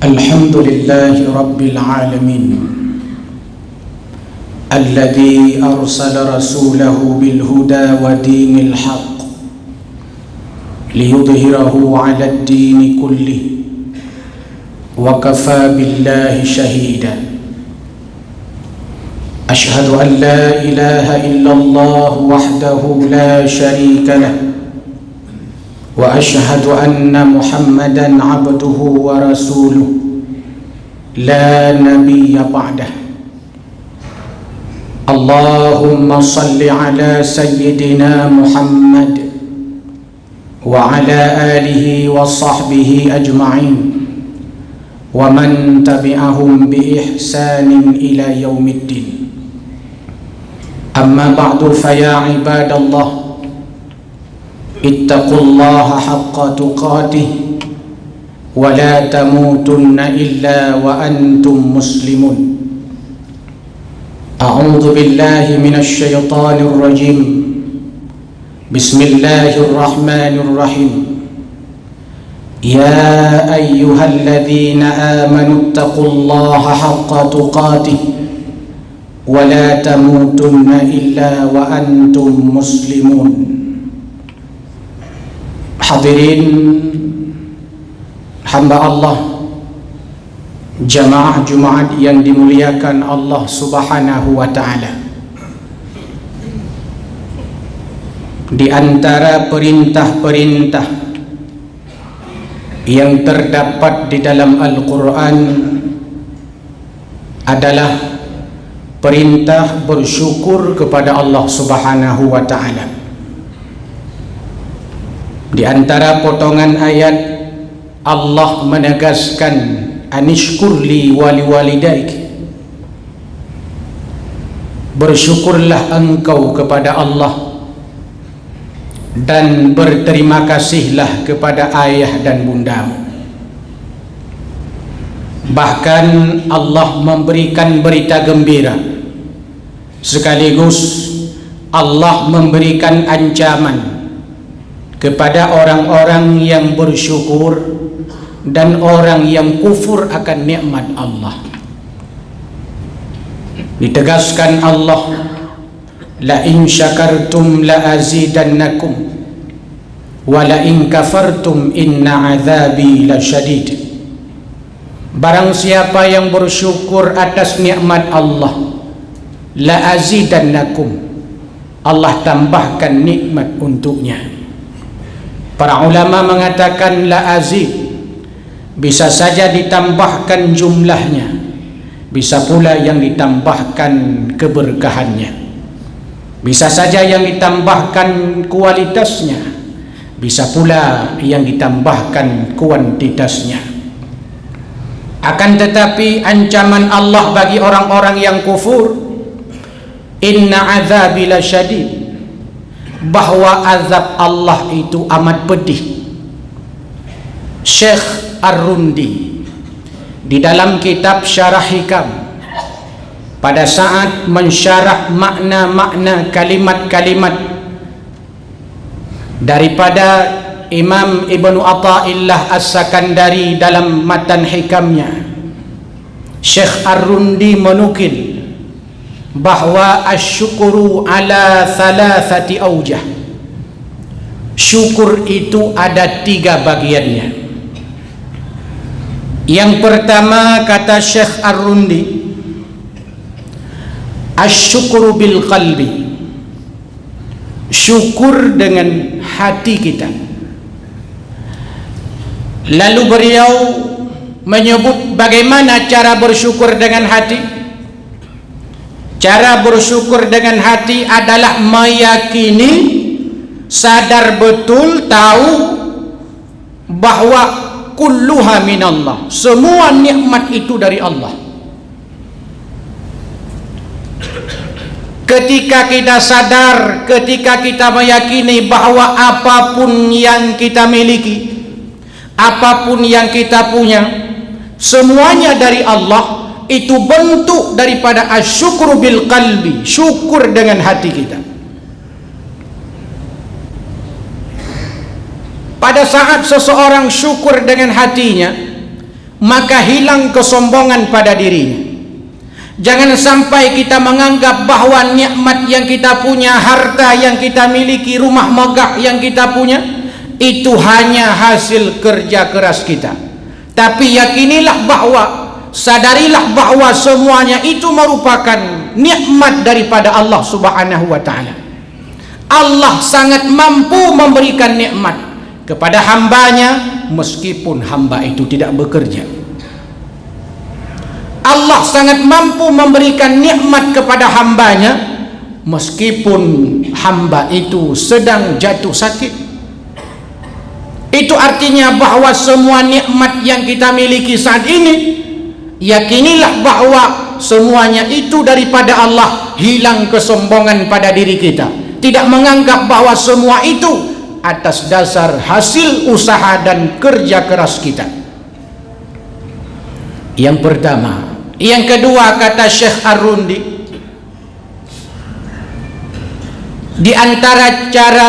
الحمد لله رب العالمين الذي أرسل رسوله بالهدى ودين الحق ليظهره على الدين كله وكفى بالله شهيدا. أشهد أن لا إله إلا الله وحده لا شريك له وأشهد أن محمدا عبده ورسوله لا نبي بعده. اللهم صل على سيدنا محمد وعلى آله وصحبه أجمعين ومن تبعهم بإحسان إلى يوم الدين. أما بعد فيا عباد الله اتقوا الله حق تقاته ولا تموتن إلا وأنتم مسلمون. أعوذ بالله من الشيطان الرجيم. بسم الله الرحمن الرحيم. يا أيها الذين آمنوا اتقوا الله حق تقاته ولا تموتن إلا وأنتم مسلمون. Hadirin hamba Allah, jamaah Jumaat yang dimuliakan Allah Subhanahu wa ta'ala. Di antara perintah-perintah yang terdapat di dalam Al-Quran adalah perintah bersyukur kepada Allah Subhanahu wa ta'ala. Di antara potongan ayat Allah menegaskan anishkurli wali walidaik, bersyukurlah engkau kepada Allah dan berterima kasihlah kepada ayah dan bundamu. Bahkan Allah memberikan berita gembira, sekaligus Allah memberikan ancaman kepada orang-orang yang bersyukur dan orang yang kufur akan nikmat Allah. Ditegaskan Allah, la in syakartum la azidannakum wa la in kafartum inna azabi lasyadid. Barang siapa yang bersyukur atas nikmat Allah, la azidannakum, Allah tambahkan nikmat untuknya. Para ulama mengatakan la azid bisa saja ditambahkan jumlahnya, bisa pula yang ditambahkan keberkahannya, bisa saja yang ditambahkan kualitasnya, bisa pula yang ditambahkan kuantitasnya. Akan tetapi ancaman Allah bagi orang-orang yang kufur, inna azabi lasyadid, bahwa azab Allah itu amat pedih. Syekh Ar-Rundi di dalam kitab Syarah Hikam, pada saat mensyarah makna-makna kalimat-kalimat daripada Imam Ibnu Athaillah As-Sakandari dalam matan hikamnya, Syekh Ar-Rundi menukil bahwa asyukuru ala thalathati awjah, syukur itu ada 3 bagiannya. Yang pertama, kata Syekh Ar-Rundi, asyukuru bil qalbi, syukur dengan hati kita. Lalu beliau menyebut bagaimana cara bersyukur dengan hati. Cara bersyukur dengan hati adalah meyakini, sadar betul, tahu bahwa kulluha minallah, semua nikmat itu dari Allah. Ketika kita sadar, ketika kita meyakini bahwa apapun yang kita miliki, apapun yang kita punya, semuanya dari Allah, itu bentuk daripada asyukru bil qalbi, syukur dengan hati kita. Pada saat seseorang syukur dengan hatinya, maka hilang kesombongan pada dirinya. Jangan sampai kita menganggap bahawa nikmat yang kita punya, harta yang kita miliki, rumah megah yang kita punya, itu hanya hasil kerja keras kita. Tapi yakinilah bahawa, sadarilah bahawa semuanya itu merupakan nikmat daripada Allah Subhanahu wa ta'ala. Allah sangat mampu memberikan nikmat kepada hambanya meskipun hamba itu tidak bekerja. Allah sangat mampu memberikan nikmat kepada hambanya meskipun hamba itu sedang jatuh sakit. Itu artinya bahawa semua nikmat yang kita miliki saat ini, yakinilah bahawa semuanya itu daripada Allah. Hilang kesombongan pada diri kita, tidak menganggap bahawa semua itu atas dasar hasil usaha dan kerja keras kita. Yang pertama. Yang kedua, kata Syekh Ar-Rundi, di antara cara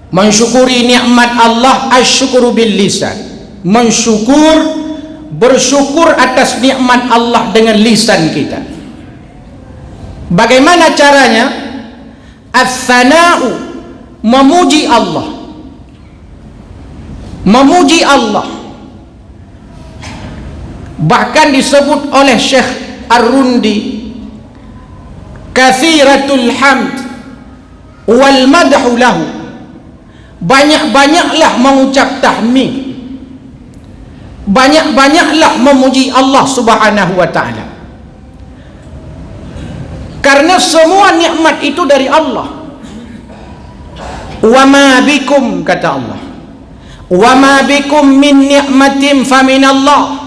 mensyukuri nikmat Allah asyukuru bil lisan, bersyukur atas nikmat Allah dengan lisan kita. Bagaimana caranya? Ats-tsana'u, memuji Allah. Memuji Allah. Bahkan disebut oleh Syekh Ar-Rundi, katsiratul hamd wal madhu lahu, banyak-banyaklah mengucap tahmid, banyak-banyaklah memuji Allah Subhanahu wa ta'ala, karena semua nikmat itu dari Allah. Wa ma bikum, kata Allah, wa ma bikum min ni'matin faminallah.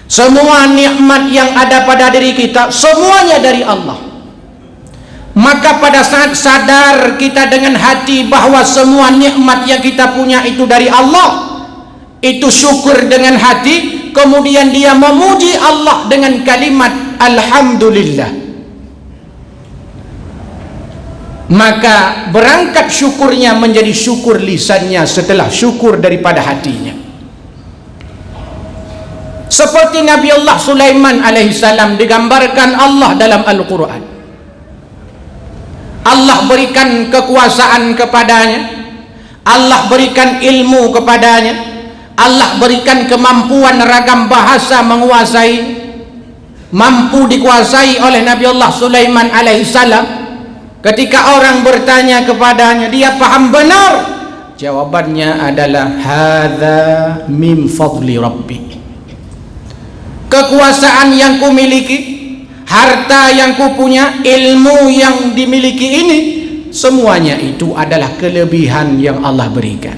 Semua nikmat yang ada pada diri kita, semuanya dari Allah. Maka pada saat sadar kita dengan hati bahawa semua nikmat yang kita punya itu dari Allah, itu syukur dengan hati, kemudian dia memuji Allah dengan kalimat Alhamdulillah, maka berangkat syukurnya menjadi syukur lisannya setelah syukur daripada hatinya. Seperti Nabi Allah Sulaiman alaihissalam digambarkan Allah dalam Al-Quran. Allah berikan kekuasaan kepadanya, Allah berikan ilmu kepadanya, Allah berikan kemampuan ragam bahasa menguasai, mampu dikuasai oleh Nabi Allah Sulaiman alaihissalam. Ketika orang bertanya kepadanya, dia paham benar. Jawabannya adalah hadza min fadli rabbi. Kekuasaan yang kumiliki, harta yang kupunya, ilmu yang dimiliki ini, semuanya itu adalah kelebihan yang Allah berikan.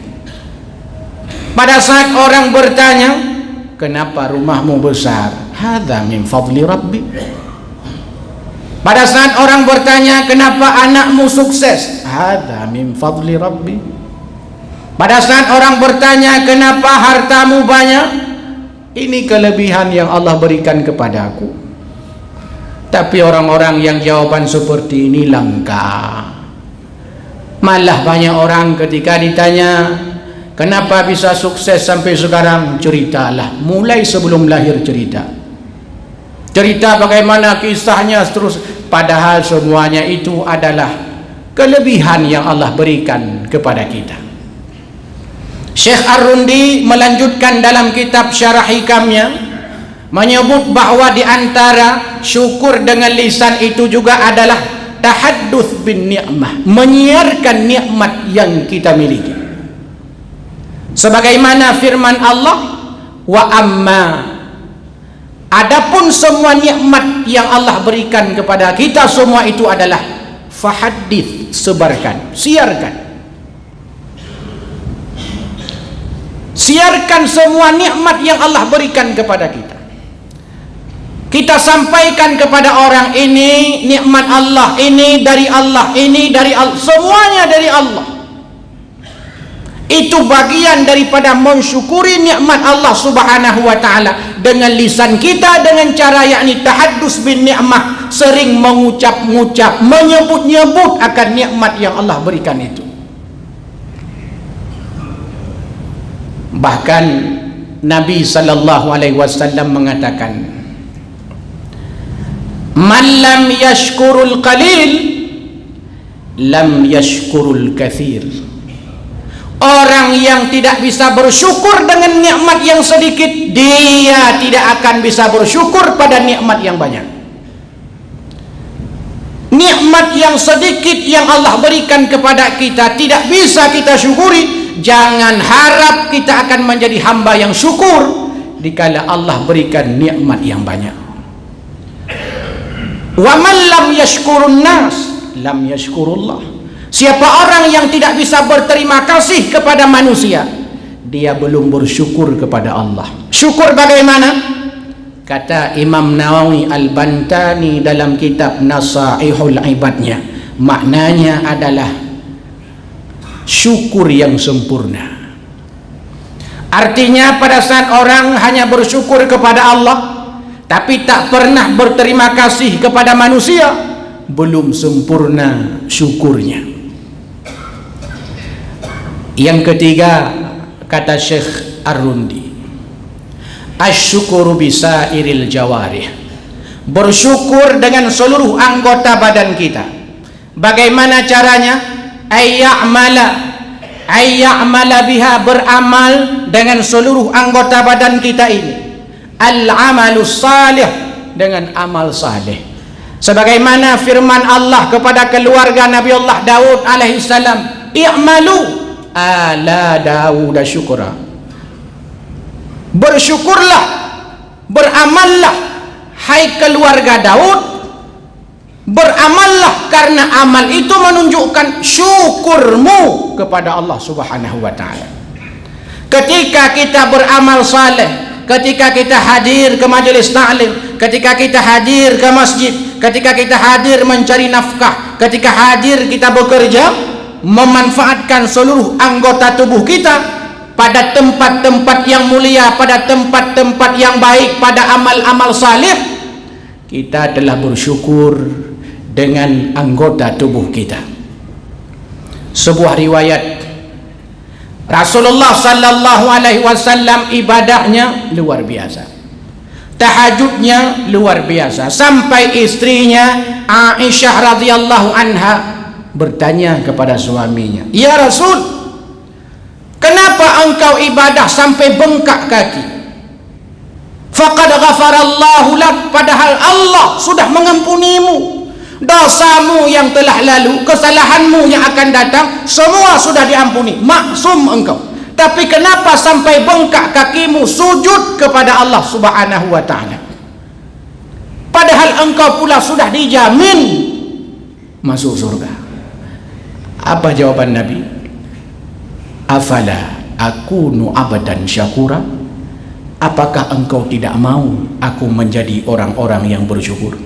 Pada saat orang bertanya, kenapa rumahmu besar? Hadza min fadli rabbi. Pada saat orang bertanya, kenapa anakmu sukses? Hadza min fadli rabbi. Pada saat orang bertanya, kenapa hartamu banyak? Ini kelebihan yang Allah berikan kepadaku. Tapi orang-orang yang jawaban seperti ini langka. Malah banyak orang ketika ditanya, kenapa bisa sukses sampai sekarang? Ceritalah, mulai sebelum lahir cerita bagaimana kisahnya terus. Padahal semuanya itu adalah kelebihan yang Allah berikan kepada kita. Syekh Ar-Rundi melanjutkan dalam kitab Syarah Hikamnya, menyebut bahawa di antara syukur dengan lisan itu juga adalah tahadduts bin ni'mah, menyiarkan nikmat yang kita miliki. Sebagaimana firman Allah, wa amma, adapun semua nikmat yang Allah berikan kepada kita, semua itu adalah fahaddits, sebarkan, siarkan. Siarkan semua nikmat yang Allah berikan kepada kita. Kita sampaikan kepada orang, ini nikmat Allah, ini dari Allah, ini dari Allah, semuanya dari Allah. Itu bagian daripada mensyukuri nikmat Allah Subhanahu wa ta'ala dengan lisan kita, dengan cara yakni tahaddus bin ni'mah, sering mengucap-ngucap, menyebut-nyebut akan nikmat yang Allah berikan itu. Bahkan Nabi sallallahu alaihi wasallam mengatakan, "Man lam yashkurul qalil, lam yashkurul katsir." Orang yang tidak bisa bersyukur dengan nikmat yang sedikit, dia tidak akan bisa bersyukur pada nikmat yang banyak. Nikmat yang sedikit yang Allah berikan kepada kita tidak bisa kita syukuri, jangan harap kita akan menjadi hamba yang syukur dikala Allah berikan nikmat yang banyak. Wa man lam yashkurun nas, lam yashkurullah. Siapa orang yang tidak bisa berterima kasih kepada manusia, dia belum bersyukur kepada Allah. Syukur bagaimana? Kata Imam Nawawi Al-Bantani dalam kitab Nasaihul Ibadnya, maknanya adalah syukur yang sempurna. Artinya pada saat orang hanya bersyukur kepada Allah tapi tak pernah berterima kasih kepada manusia, belum sempurna syukurnya. Yang ketiga, kata Syekh Ar-Rundi, asyukuru bisairil jawarih, bersyukur dengan seluruh anggota badan kita. Bagaimana caranya? Ayya'mala biha, beramal dengan seluruh anggota badan kita ini. Al-amalus salih, dengan amal salih. Sebagaimana firman Allah kepada keluarga Nabi Allah Daud alaihissalam, i'malu ala Daud syukra, bersyukurlah, beramallah hai keluarga Daud, beramallah karena amal itu menunjukkan syukurmu kepada Allah Subhanahu wa ta'ala. Ketika kita beramal saleh, ketika kita hadir ke majelis ta'lim, ketika kita hadir ke masjid, ketika kita hadir mencari nafkah, ketika hadir kita bekerja, memanfaatkan seluruh anggota tubuh kita pada tempat-tempat yang mulia, pada tempat-tempat yang baik, pada amal-amal salih, kita telah bersyukur dengan anggota tubuh kita. Sebuah riwayat, Rasulullah sallallahu alaihi wasallam ibadahnya luar biasa, tahajudnya luar biasa, sampai istrinya Aisyah radhiyallahu anha bertanya kepada suaminya, "Ya Rasul, kenapa engkau ibadah sampai bengkak kaki?" Faqad ghafarallahu lak, padahal Allah sudah mengampunimu. Dosamu yang telah lalu, kesalahanmu yang akan datang, semua sudah diampuni, maksum engkau. Tapi kenapa sampai bengkak kakimu sujud kepada Allah Subhanahu wa ta'ala? Padahal engkau pula sudah dijamin masuk surga. Apa jawaban Nabi? Afala akunu abadan syakura, apakah engkau tidak mau aku menjadi orang-orang yang bersyukur?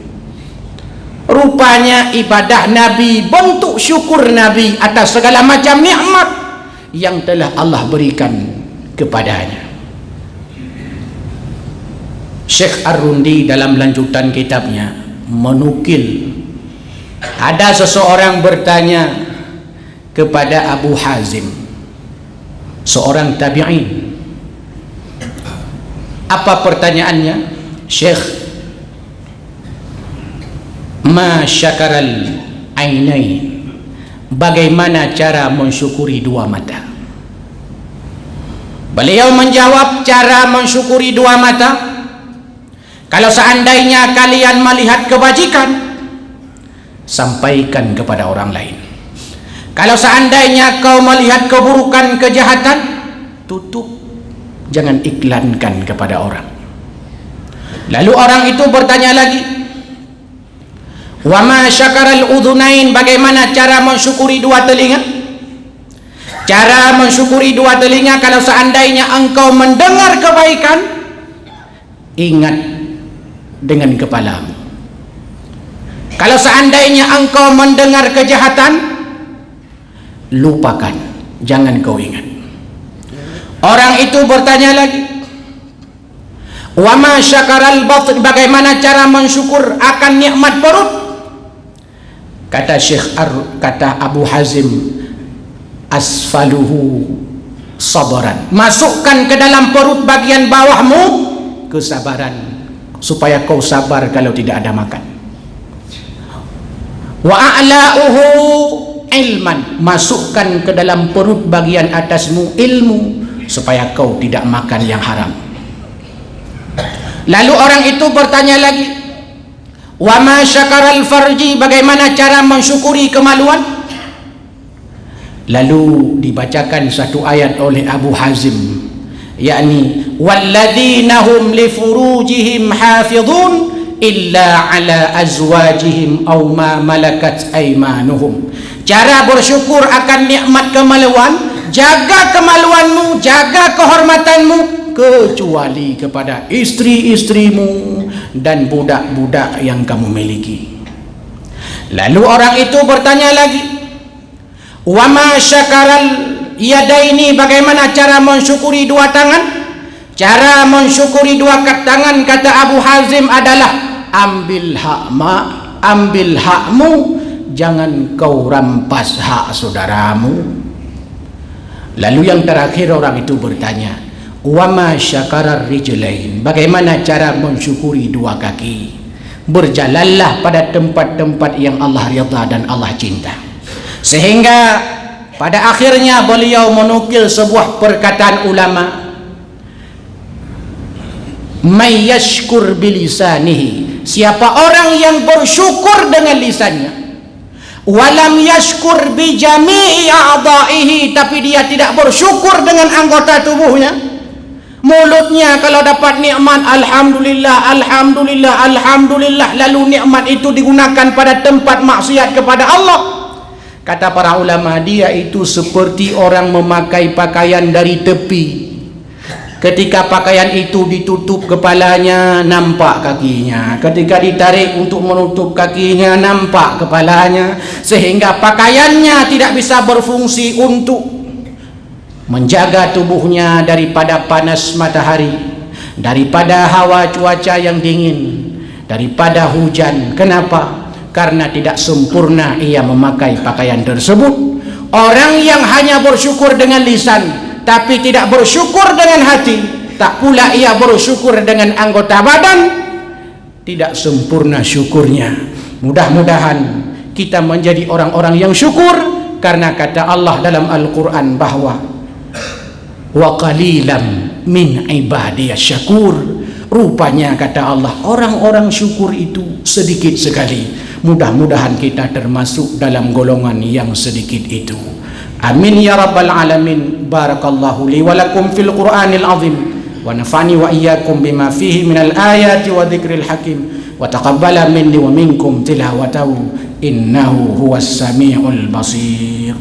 Rupanya ibadah Nabi bentuk syukur Nabi atas segala macam nikmat yang telah Allah berikan kepadanya. Syekh Ar-Rundi dalam lanjutan kitabnya menukil, ada seseorang bertanya kepada Abu Hazim, seorang tabi'in. Apa pertanyaannya? Syekh, ma syakaral ainain, bagaimana cara mensyukuri dua mata? Beliau menjawab, cara mensyukuri dua mata, kalau seandainya kalian melihat kebajikan, sampaikan kepada orang lain. Kalau seandainya kau melihat keburukan, kejahatan, tutup, jangan iklankan kepada orang. Lalu orang itu bertanya lagi, wa ma syakaral udhunain, bagaimana cara mensyukuri dua telinga? Cara mensyukuri dua telinga, kalau seandainya engkau mendengar kebaikan, ingat dengan kepalamu. Kalau seandainya engkau mendengar kejahatan, lupakan, jangan kau ingat. Orang itu bertanya lagi, wa ma syakaral batin, bagaimana cara mensyukur akan nikmat perut? Kata Abu Hazim, asfaluhu sabran. Masukkan ke dalam perut bagian bawahmu kesabaran, supaya kau sabar kalau tidak ada makan. Wa a'la'uhu ilman. Masukkan ke dalam perut bagian atasmu ilmu, supaya kau tidak makan yang haram. Lalu orang itu bertanya lagi, wa ma syakaral farji, bagaimana cara mensyukuri kemaluan? Lalu dibacakan satu ayat oleh Abu Hazim, yakni walladzina hum li furujihim hafizun illa ala azwajihim aw ma malakat aymanuhum. Cara bersyukur akan nikmat kemaluan, jaga kemaluanmu, jaga kehormatanmu, kecuali kepada istri-istrimu dan budak-budak yang kamu miliki. Lalu orang itu bertanya lagi, wa ma syakaral yadaini, bagaimana cara mensyukuri dua tangan? Cara mensyukuri dua tangan, kata Abu Hazim, adalah ambil hakmu, jangan kau rampas hak saudaramu. Lalu yang terakhir orang itu bertanya, wa ma syakarar rijlain, bagaimana cara mensyukuri dua kaki? Berjalanlah pada tempat-tempat yang Allah ridha dan Allah cinta. Sehingga pada akhirnya beliau menukil sebuah perkataan ulama, may yashkur bilisanihi, siapa orang yang bersyukur dengan lisannya, walam yashkur bi jami'i a'dha'ihi, tapi dia tidak bersyukur dengan anggota tubuhnya. Mulutnya kalau dapat nikmat, alhamdulillah, alhamdulillah, alhamdulillah, lalu nikmat itu digunakan pada tempat maksiat kepada Allah. Kata para ulama, dia itu seperti orang memakai pakaian dari tepi. Ketika pakaian itu ditutup kepalanya, nampak kakinya. Ketika ditarik untuk menutup kakinya, nampak kepalanya. Sehingga pakaiannya tidak bisa berfungsi untuk menjaga tubuhnya daripada panas matahari, daripada hawa cuaca yang dingin, daripada hujan. Kenapa? Karena tidak sempurna ia memakai pakaian tersebut. Orang yang hanya bersyukur dengan lisan tapi tidak bersyukur dengan hati, tak pula ia bersyukur dengan anggota badan, tidak sempurna syukurnya. Mudah-mudahan kita menjadi orang-orang yang syukur, karena kata Allah dalam Al-Quran bahwa wa qalilam min ibadiyas syakur. Rupanya kata Allah, orang-orang syukur itu sedikit sekali. Mudah-mudahan kita termasuk dalam golongan yang sedikit itu. Amin ya rabbal alamin. Barakallahu li wa lakum fil Qur'anil azim, wa nafani wa iyyakum bima fihi minal ayati wa dzikril hakim, wa taqabbala minni wa minkum tilawatahu innahu huwas samiul basir.